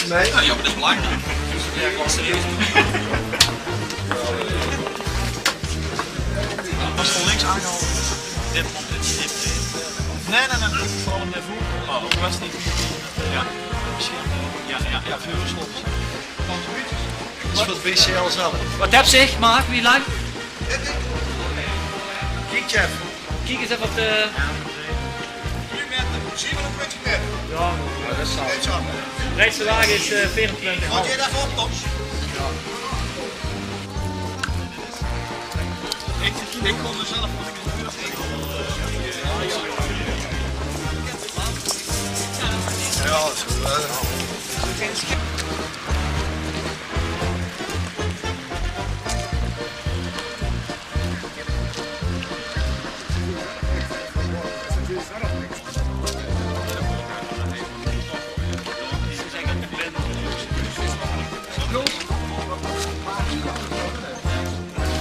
Nee? Ja, maar dat is belangrijk. Ja, ik was serieus. Als van links aangehouden. Dit. Nee. Vooral hem daarvoor. Oh, ook was niet. Ja. Misschien. Ja, veel slot. Dat is voor het BCL zelf. Wat heb je, Mark? Wie lang? Kijk je even. Kijk eens even op de... 4 meter, 27 meter. Ja, Dat is zo. de rechtste wagen is 24. Houd je even op, toch? Ik kon er zelf wat ik Ja, dat is goed.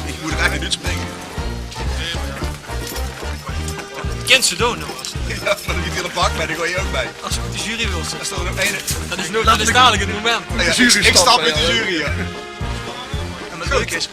Ik moet er eigenlijk niet springen. Kent ze doen, Ja, van die hele bak bij, daar gooi je ook bij. als ik de jury wil zijn. Dat is toch nog één. Dat is dadelijk het moment. Ja, ik stap met de jury, ja. En het leuke is,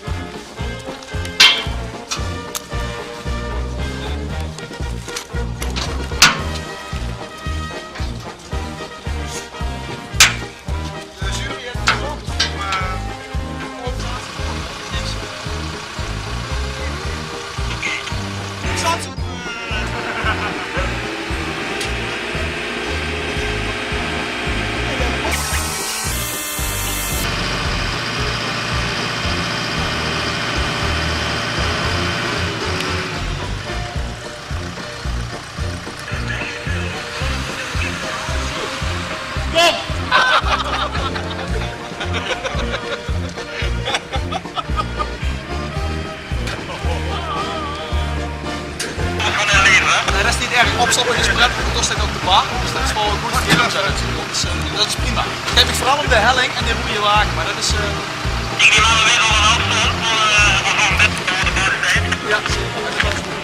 nee, dat is niet erg. Opstappen is prettig, want dan staat ook de bar. Dus dat is wel goed voor je. Dat is prima. Ik heb vooral op de helling en de roeie wagen, maar dat is... Ik neem aan de weer al een afstand voor een bed. Ja, zeker.